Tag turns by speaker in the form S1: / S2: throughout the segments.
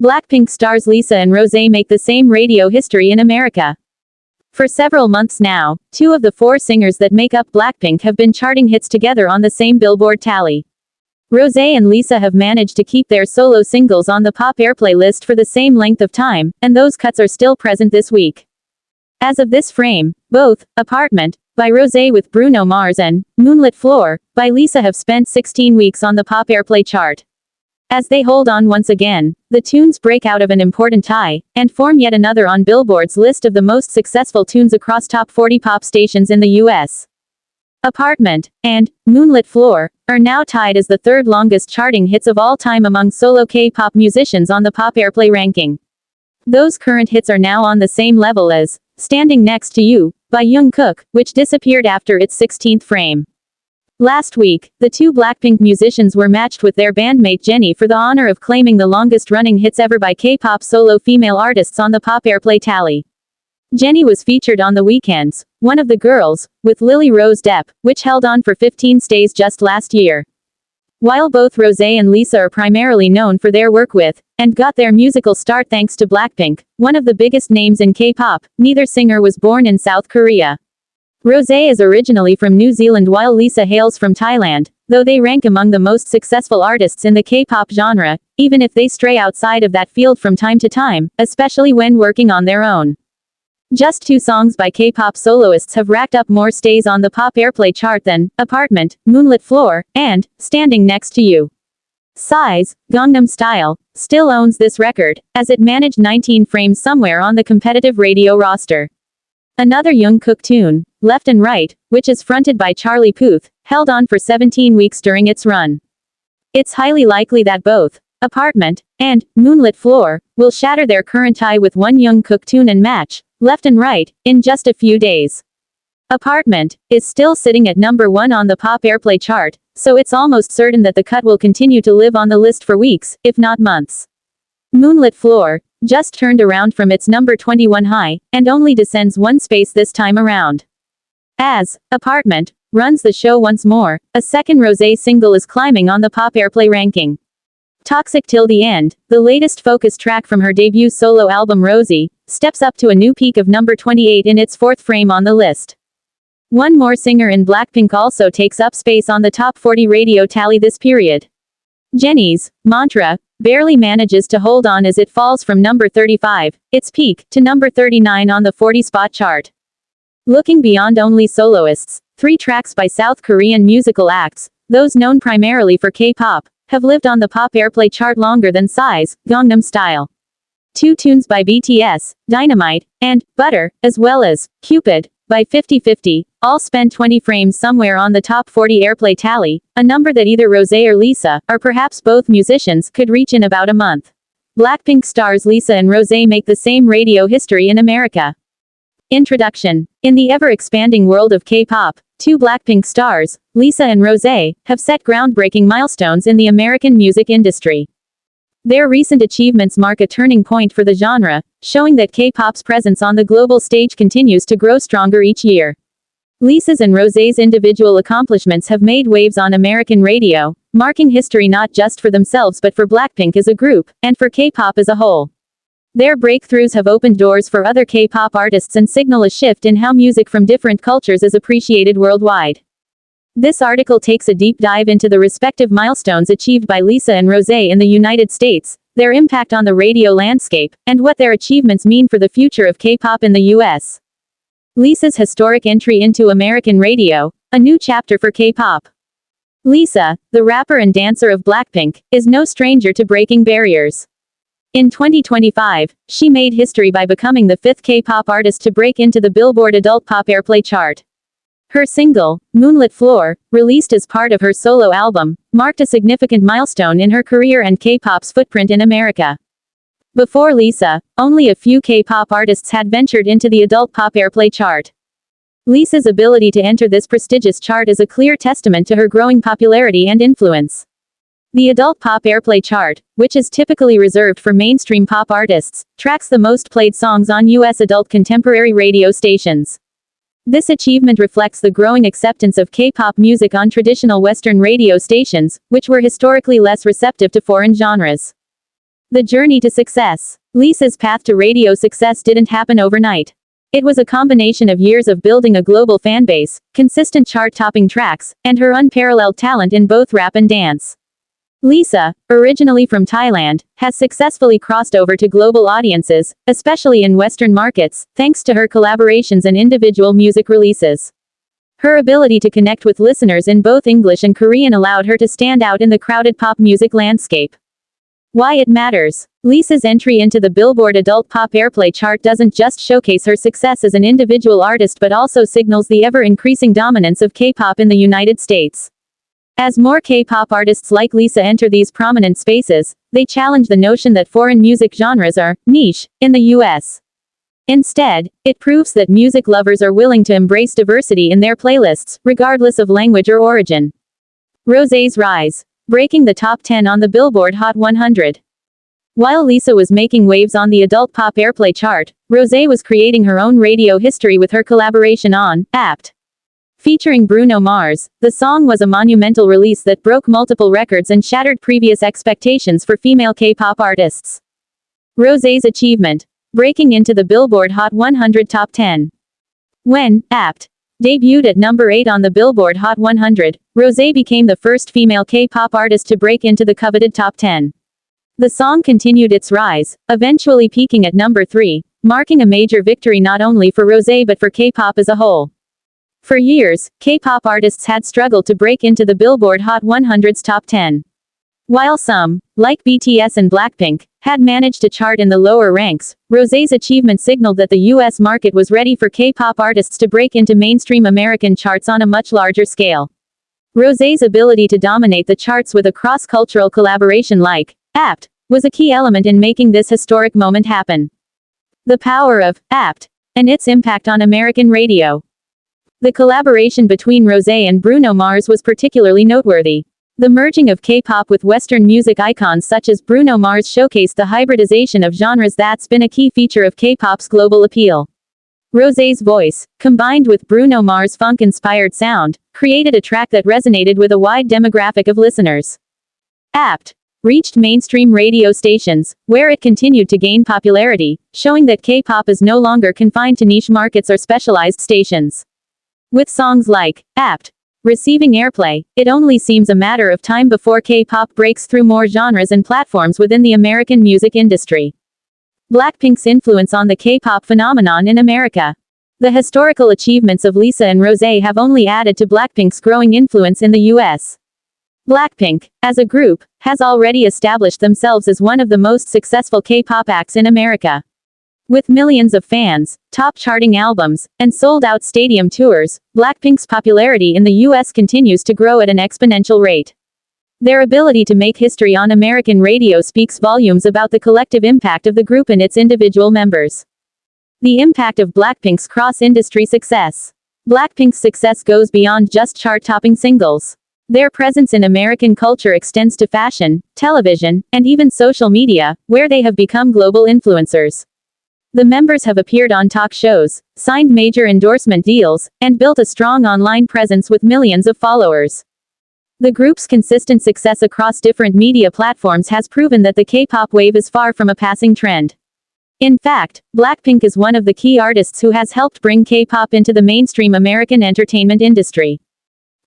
S1: Blackpink stars Lisa and Rosé make the same radio history in America. For several months now, two of the four singers that make up Blackpink have been charting hits together on the same Billboard tally. Rosé and Lisa have managed to keep their solo singles on the Pop Airplay list for the same length of time, and those cuts are still present this week. As of this frame, both Apartment by Rosé with Bruno Mars and Moonlit Floor by Lisa have spent 16 weeks on the Pop Airplay chart. As they hold on once again, the tunes break out of an important tie, and form yet another on Billboard's list of the most successful tunes across top 40 pop stations in the US. Apartment and Moonlit Floor are now tied as the third longest charting hits of all time among solo K-pop musicians on the Pop Airplay ranking. Those current hits are now on the same level as Standing Next to You by Jung Kook, which disappeared after its 16th frame. Last week, the two Blackpink musicians were matched with their bandmate Jennie for the honor of claiming the longest-running hits ever by K-pop solo female artists on the Pop Airplay tally. Jennie was featured on The Weeknd's One of the Girls, with Lily Rose Depp, which held on for 15 stays just last year. While both Rosé and Lisa are primarily known for their work with, and got their musical start thanks to Blackpink, one of the biggest names in K-pop, neither singer was born in South Korea. Rosé is originally from New Zealand while Lisa hails from Thailand, though they rank among the most successful artists in the K-pop genre, even if they stray outside of that field from time to time, especially when working on their own. Just two songs by K-pop soloists have racked up more stays on the Pop Airplay chart than Apartment, Moonlit Floor, and Standing Next to You. Psy's Gangnam Style still owns this record, as it managed 19 frames somewhere on the competitive radio roster. Another Jung Kook tune, Left and Right, which is fronted by Charlie Puth, held on for 17 weeks during its run. It's highly likely that both Apartment and Moonlit Floor will shatter their current tie with one Jung Kook tune and match Left and Right in just a few days. Apartment is still sitting at number 1 on the Pop Airplay chart, so it's almost certain that the cut will continue to live on the list for weeks, if not months. Moonlit Floor just turned around from its number 21 high, and only descends one space this time around. As Apartment runs the show once more, a second Rosé single is climbing on the Pop Airplay ranking. Toxic Till the End, the latest focus track from her debut solo album Rosé, steps up to a new peak of number 28 in its fourth frame on the list. One more singer in Blackpink also takes up space on the top 40 radio tally this period. Jennie's Mantra barely manages to hold on as it falls from number 35, its peak, to number 39 on the 40-spot chart. Looking beyond only soloists, 3 tracks by South Korean musical acts, those known primarily for K-pop, have lived on the Pop Airplay chart longer than Psy's Gangnam Style. 2 tunes by BTS, Dynamite, and Butter, as well as Cupid by 50/50, all spent 20 frames somewhere on the top 40 airplay tally, a number that either Rosé or Lisa, or perhaps both musicians, could reach in about a month. Blackpink stars Lisa and Rosé make the same radio history in America. Introduction. In the ever-expanding world of K-pop, two Blackpink stars, Lisa and Rosé, have set groundbreaking milestones in the American music industry. Their recent achievements mark a turning point for the genre, showing that K-pop's presence on the global stage continues to grow stronger each year. Lisa's and Rosé's individual accomplishments have made waves on American radio, marking history not just for themselves but for Blackpink as a group, and for K-pop as a whole. Their breakthroughs have opened doors for other K-pop artists and signal a shift in how music from different cultures is appreciated worldwide. This article takes a deep dive into the respective milestones achieved by Lisa and Rosé in the United States, their impact on the radio landscape, and what their achievements mean for the future of K-pop in the US. Lisa's historic entry into American radio, a new chapter for K-pop. Lisa, the rapper and dancer of Blackpink, is no stranger to breaking barriers. In 2025, she made history by becoming the 5th K-pop artist to break into the Billboard Adult Pop Airplay chart. Her single, Moonlit Floor, released as part of her solo album, marked a significant milestone in her career and K-pop's footprint in America. Before Lisa, only a few K-pop artists had ventured into the Adult Pop Airplay chart. Lisa's ability to enter this prestigious chart is a clear testament to her growing popularity and influence. The Adult Pop Airplay chart, which is typically reserved for mainstream pop artists, tracks the most played songs on U.S. adult contemporary radio stations. This achievement reflects the growing acceptance of K-pop music on traditional Western radio stations, which were historically less receptive to foreign genres. The journey to success. Lisa's path to radio success didn't happen overnight. It was a combination of years of building a global fanbase, consistent chart-topping tracks, and her unparalleled talent in both rap and dance. Lisa, originally from Thailand, has successfully crossed over to global audiences, especially in Western markets, thanks to her collaborations and individual music releases. Her ability to connect with listeners in both English and Korean allowed her to stand out in the crowded pop music landscape. Why it matters. Lisa's entry into the Billboard Adult Pop Airplay chart doesn't just showcase her success as an individual artist but also signals the ever-increasing dominance of K-pop in the United States. As more K-pop artists like Lisa enter these prominent spaces, they challenge the notion that foreign music genres are niche in the US. Instead, it proves that music lovers are willing to embrace diversity in their playlists, regardless of language or origin. Rosé's rise. Breaking the top 10 on the Billboard Hot 100. While Lisa was making waves on the adult pop airplay chart, Rosé was creating her own radio history with her collaboration on Apt. Featuring Bruno Mars, the song was a monumental release that broke multiple records and shattered previous expectations for female K-pop artists. Rosé's achievement. Breaking into the Billboard Hot 100 Top 10. When Apt debuted at number 8 on the Billboard Hot 100, Rosé became the first female K-pop artist to break into the coveted top 10. The song continued its rise, eventually peaking at number 3, marking a major victory not only for Rosé but for K-pop as a whole. For years, K-pop artists had struggled to break into the Billboard Hot 100's top 10. While some, like BTS and Blackpink, had managed to chart in the lower ranks, Rosé's achievement signaled that the US market was ready for K-pop artists to break into mainstream American charts on a much larger scale. Rosé's ability to dominate the charts with a cross-cultural collaboration like Apt was a key element in making this historic moment happen. The power of Apt and its impact on American radio. The collaboration between Rosé and Bruno Mars was particularly noteworthy. The merging of K-pop with Western music icons such as Bruno Mars showcased the hybridization of genres that's been a key feature of K-pop's global appeal. Rosé's voice, combined with Bruno Mars' funk-inspired sound, created a track that resonated with a wide demographic of listeners. Apt reached mainstream radio stations, where it continued to gain popularity, showing that K-pop is no longer confined to niche markets or specialized stations. With songs like Apt receiving airplay, it only seems a matter of time before K-pop breaks through more genres and platforms within the American music industry. Blackpink's influence on the K-pop phenomenon in America. The historical achievements of Lisa and Rosé have only added to Blackpink's growing influence in the US. Blackpink, as a group, has already established themselves as one of the most successful K-pop acts in America. With millions of fans, top-charting albums, and sold-out stadium tours, Blackpink's popularity in the US continues to grow at an exponential rate. Their ability to make history on American radio speaks volumes about the collective impact of the group and its individual members. The impact of Blackpink's cross-industry success. Blackpink's success goes beyond just chart-topping singles. Their presence in American culture extends to fashion, television, and even social media, where they have become global influencers. The members have appeared on talk shows, signed major endorsement deals, and built a strong online presence with millions of followers. The group's consistent success across different media platforms has proven that the K-pop wave is far from a passing trend. In fact, Blackpink is one of the key artists who has helped bring K-pop into the mainstream American entertainment industry.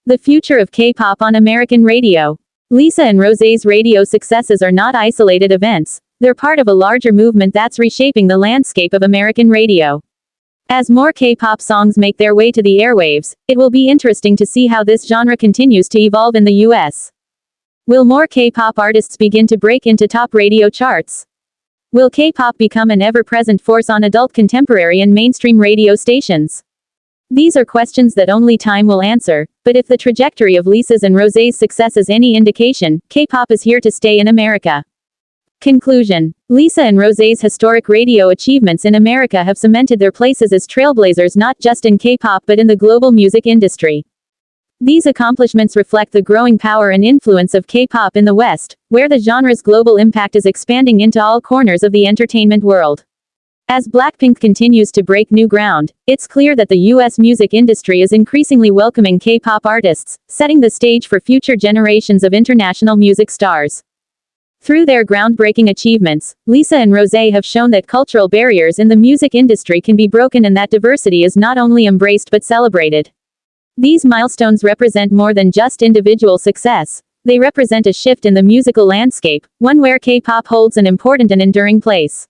S1: The future of K-pop on American radio. Lisa and Rosé's radio successes are not isolated events. They're part of a larger movement that's reshaping the landscape of American radio. As more K-pop songs make their way to the airwaves, it will be interesting to see how this genre continues to evolve in the US. Will more K-pop artists begin to break into top radio charts? Will K-pop become an ever-present force on adult contemporary and mainstream radio stations? These are questions that only time will answer, but if the trajectory of Lisa's and Rosé's success is any indication, K-pop is here to stay in America. Conclusion. Lisa and Rosé's historic radio achievements in America have cemented their places as trailblazers not just in K-pop but in the global music industry. These accomplishments reflect the growing power and influence of K-pop in the West, where the genre's global impact is expanding into all corners of the entertainment world. As Blackpink continues to break new ground, it's clear that the US music industry is increasingly welcoming K-pop artists, setting the stage for future generations of international music stars. Through their groundbreaking achievements, Lisa and Rosé have shown that cultural barriers in the music industry can be broken and that diversity is not only embraced but celebrated. These milestones represent more than just individual success. They represent a shift in the musical landscape, one where K-pop holds an important and enduring place.